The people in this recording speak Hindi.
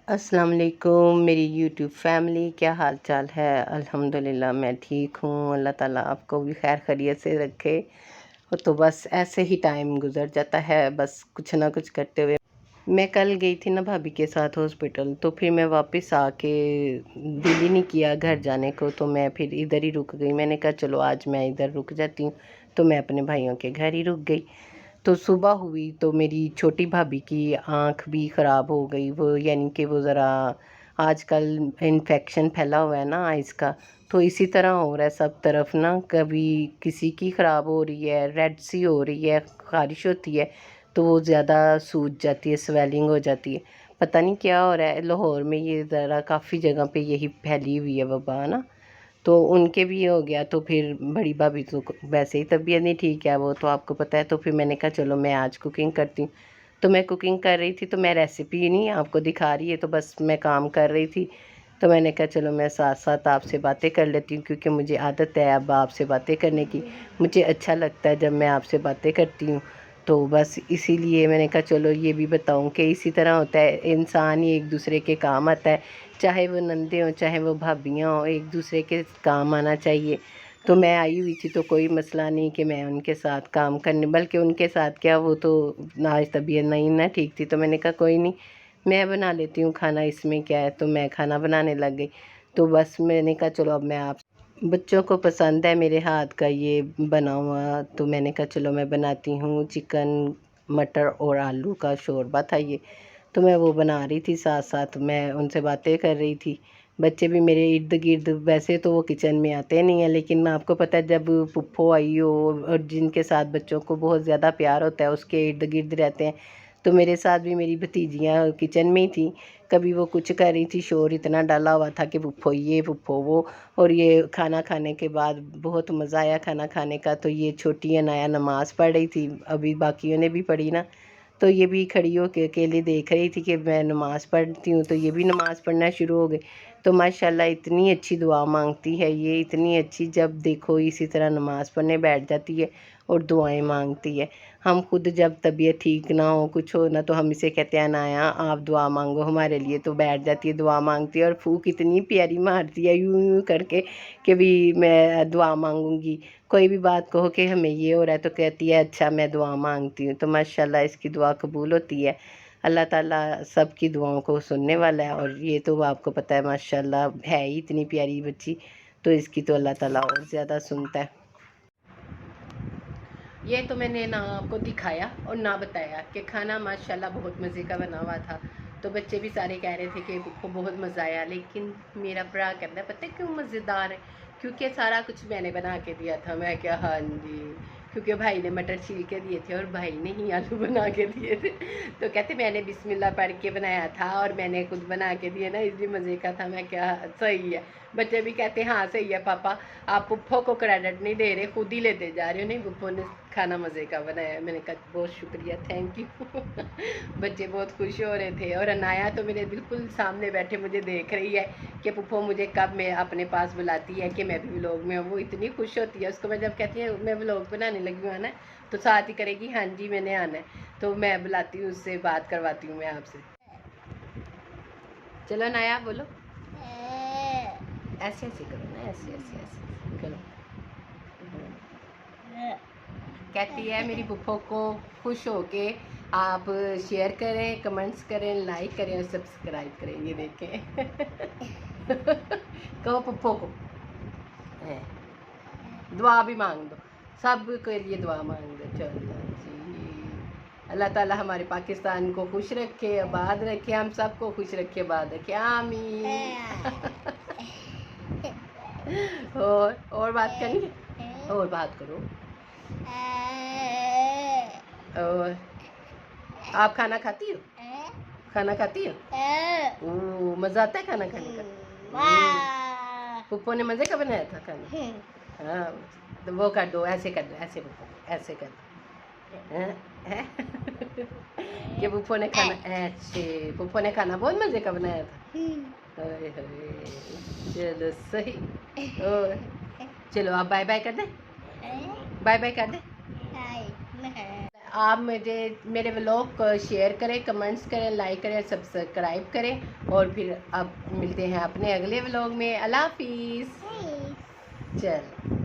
अस्सलाम वालेकुम मेरी यूट्यूब फैमिली, क्या हाल चाल है। अल्हम्दुलिल्लाह मैं ठीक हूँ। अल्लाह ताला आपको भी खैर खैरियत से रखे। तो बस ऐसे ही टाइम गुजर जाता है, बस कुछ ना कुछ करते हुए। मैं कल गई थी ना भाभी के साथ हॉस्पिटल, तो फिर मैं वापस आके दिल ही नहीं किया घर जाने को, तो मैं फिर इधर ही रुक गई। मैंने कहा चलो आज मैं इधर रुक जाती हूँ, तो मैं अपने भाइयों के घर ही रुक गई। तो सुबह हुई तो मेरी छोटी भाभी की आँख भी ख़राब हो गई। वो यानी कि वो ज़रा आजकल इन्फेक्शन फैला हुआ है ना आइज़ का, तो इसी तरह हो रहा है सब तरफ ना। कभी किसी की ख़राब हो रही है, रेड सी हो रही है, ख़ारिश होती है तो वो ज़्यादा सूज जाती है, स्वेलिंग हो जाती है। पता नहीं क्या हो रहा है। लाहौर में ये ज़रा काफ़ी जगह पे यही फैली हुई है वबा ना, तो उनके भी हो गया। तो फिर बड़ी भाभी तो वैसे ही तबीयत नहीं ठीक है, वो तो आपको पता है। तो फिर मैंने कहा चलो मैं आज कुकिंग करती हूँ। तो मैं कुकिंग कर रही थी, तो मैं रेसिपी नहीं आपको दिखा रही है, तो बस मैं काम कर रही थी। तो मैंने कहा चलो मैं साथ साथ आपसे बातें कर लेती हूँ, क्योंकि मुझे आदत है अब आपसे बातें करने की। मुझे अच्छा लगता है जब मैं आपसे बातें करती हूँ। तो बस इसीलिए मैंने कहा चलो ये भी बताऊँ कि इसी तरह होता है, इंसान ही एक दूसरे के काम आता है। चाहे वो नंदे हों चाहे वो भाभियाँ हों, एक दूसरे के काम आना चाहिए। तो मैं आई हुई थी तो कोई मसला नहीं कि मैं उनके साथ काम करने, बल्कि उनके साथ क्या, वो तो आज तबीयत नहीं ना ठीक थी, तो मैंने कहा कोई नहीं मैं बना लेती हूँ खाना, इसमें क्या है। तो मैं खाना बनाने लग गई। तो बस मैंने कहा चलो अब मैं आप बच्चों को पसंद है मेरे हाथ का ये बना हुआ, तो मैंने कहा चलो मैं बनाती हूँ। चिकन मटर और आलू का शोरबा था ये, तो मैं वो बना रही थी, साथ साथ मैं उनसे बातें कर रही थी। बच्चे भी मेरे इर्द गिर्द, वैसे तो वो किचन में आते नहीं हैं, लेकिन आपको पता है जब पुप्पो आई हो और जिनके साथ बच्चों को बहुत ज़्यादा प्यार होता है उसके इर्द गिर्द रहते हैं। तो मेरे साथ भी मेरी भतीजियाँ किचन में ही थी। कभी वो कुछ कर रही थी, शोर इतना डाला हुआ था कि पुप्पो ये पुप्पो वो। और ये खाना खाने के बाद बहुत मज़ा आया खाना खाने का। तो ये छोटी अनाया नमाज़ पढ़ रही थी, अभी बाकियों ने भी पढ़ी ना, तो ये भी खड़ी होकर अकेले देख रही थी कि मैं नमाज़ पढ़ती हूँ, तो ये भी नमाज़ पढ़ना शुरू हो गई। तो माशाल्लाह इतनी अच्छी दुआ मांगती है ये, इतनी अच्छी, जब देखो इसी तरह नमाज़ पढ़ने बैठ जाती है और दुआएं मांगती है। हम खुद जब तबीयत ठीक ना हो, कुछ हो ना, तो हम इसे कहते हैं नाया आप दुआ मांगो हमारे लिए, तो बैठ जाती है दुआ मांगती है। और फूक इतनी प्यारी मारती है यूं यूं करके कि भी मैं दुआ मांगूंगी। कोई भी बात कहो कि हमें ये हो रहा है, तो कहती है अच्छा मैं दुआ मांगती हूँ। तो माशाल्लाह इसकी दुआ कबूल होती है। अल्लाह ताला सबकी दुआओं को सुनने वाला है। और ये तो आपको पता है माशाल्लाह है ही इतनी प्यारी बच्ची, तो इसकी तो अल्लाह ताला और ज़्यादा सुनता है। ये तो मैंने ना आपको दिखाया और ना बताया कि खाना माशाल्लाह बहुत मज़े का बना हुआ था। तो बच्चे भी सारे कह रहे थे कि को बहुत मज़ा आया, लेकिन मेरा भरा कहता है पता है क्यों मज़ेदार है, क्योंकि सारा कुछ मैंने बना के दिया था। मैं क्या, हाँ जी, क्योंकि भाई ने मटर छील के दिए थे और भाई ने ही आलू बना के दिए थे। तो कहते मैंने बिस्मिल्लाह पढ़ के बनाया था और मैंने खुद बना के दिए ना, इसलिए मज़े का था। मैं क्या, सही है। बच्चे भी कहते हैं हाँ सही है पापा, आप पुप्पो को क्रेडिट नहीं दे रहे, खुद ही लेते जा रहे हो। नहीं, पुप्पो ने खाना मज़े का बनाया। मैंने कहा बहुत शुक्रिया, थैंक यू। बच्चे बहुत खुश हो रहे थे। और अनाया तो मेरे बिल्कुल सामने बैठे मुझे देख रही है कि पुप्पो मुझे कब मैं अपने पास बुलाती है कि मैं भी व्लॉग में हूँ। वो इतनी खुश होती है, उसको मैं जब कहती हूँ मैं व्लॉग बनाने लगी हूँ आना, तो साथ ही करेगी हाँ जी मैंने आना है। तो मैं बुलाती हूँ, उससे बात करवाती हूँ मैं आपसे। चलो अनाया बोलो, ऐसे ऐसे करो ना, ऐसे ऐसे ऐसे करो। कहती है मेरी पुप्पो को खुश होके आप शेयर करें, कमेंट्स करें, लाइक करें और सब्सक्राइब करें। ये देखें। कहो पुप्पो को दुआ भी मांग दो, सब के लिए दुआ मांग दो। चलो जी, अल्लाह ताला हमारे पाकिस्तान को खुश रखे, आबाद रखे, हम सबको खुश रखे, आबाद रखे, आमीन। और बात करनी है, और बात करो। और आप खाना खाती हो, खाना खाती हो? ओह मज़ा आता है खाना खाने का। पुप्पो ने मज़े का बनाया था खाना। हाँ, तो वो कर दो, ऐसे कर दो, ऐसे पुप्पो ऐसे कर दो। कि पुप्पो ने खाना, ऐसे पुप्पो ने खाना बहुत मज़े का बनाया था। हाय हाय, चलो सही। और चलो आप बाय बाय कर दे, बाय बाय कर दे। आप मेरे व्लॉग को शेयर करें, कमेंट्स करें, लाइक करें, सब्सक्राइब करें और फिर अब मिलते हैं अपने अगले व्लॉग में। अल्लाह हाफिज़। चल।